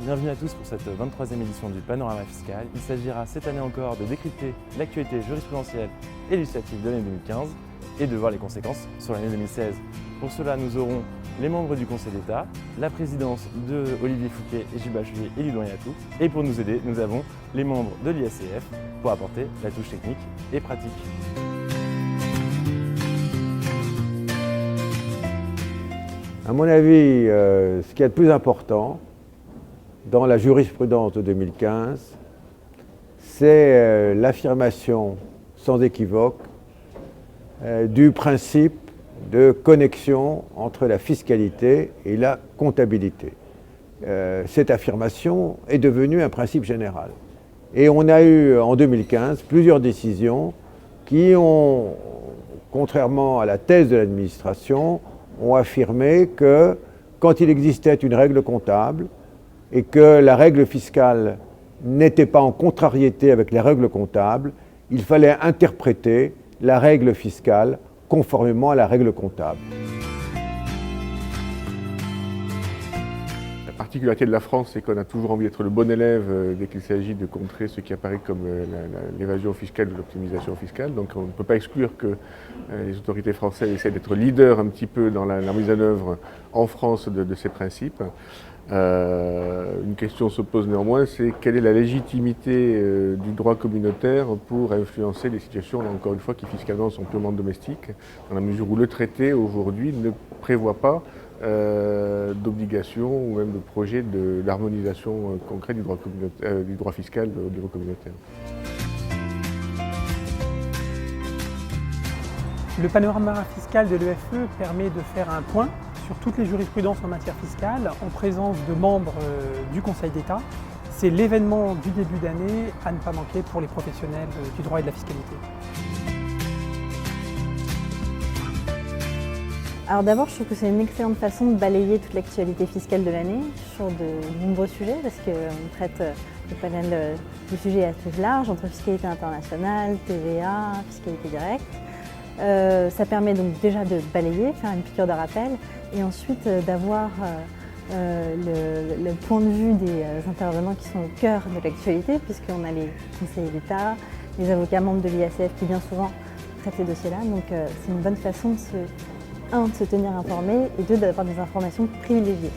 Bienvenue à tous pour cette 23e édition du Panorama Fiscal. Il s'agira cette année encore de décrypter l'actualité jurisprudentielle et législative de l'année 2015 et de voir les conséquences sur l'année 2016. Pour cela, nous aurons les membres du Conseil d'État, la présidence de Olivier Fouquet et Gilles Bachelier et Ludoin Yatou. Et pour nous aider, nous avons les membres de l'IACF pour apporter la touche technique et pratique. À mon avis, ce qui est le plus important dans la jurisprudence de 2015, c'est l'affirmation sans équivoque du principe de connexion entre la fiscalité et la comptabilité. Cette affirmation est devenue un principe général. Et on a eu en 2015 plusieurs décisions qui ont, contrairement à la thèse de l'administration, ont affirmé que quand il existait une règle comptable et que la règle fiscale n'était pas en contrariété avec les règles comptables, il fallait interpréter la règle fiscale conformément à la règle comptable. La particularité de la France, c'est qu'on a toujours envie d'être le bon élève dès qu'il s'agit de contrer ce qui apparaît comme l'évasion fiscale ou l'optimisation fiscale. Donc on ne peut pas exclure que les autorités françaises essaient d'être leaders un petit peu dans la mise en œuvre en France de ces principes. Une question se pose néanmoins, c'est quelle est la légitimité du droit communautaire pour influencer les situations, là encore une fois, qui fiscalement sont purement domestiques, dans la mesure où le traité aujourd'hui ne prévoit pas d'obligation ou même de projet d'harmonisation concrète du droit fiscal au niveau communautaire. Le panorama fiscal de l'EFE permet de faire un point sur toutes les jurisprudences en matière fiscale en présence de membres du Conseil d'État. C'est l'événement du début d'année à ne pas manquer pour les professionnels du droit et de la fiscalité. Alors d'abord, je trouve que c'est une excellente façon de balayer toute l'actualité fiscale de l'année sur de nombreux sujets parce qu'on traite le panel de sujets assez large entre fiscalité internationale, TVA, fiscalité directe. Ça permet donc déjà de balayer, faire une piqûre de rappel et ensuite d'avoir le point de vue des intervenants qui sont au cœur de l'actualité puisqu'on a les conseillers d'État, les avocats membres de l'IACF qui bien souvent traitent ces dossiers-là. Donc c'est une bonne façon de se tenir informé et deux, d'avoir des informations privilégiées.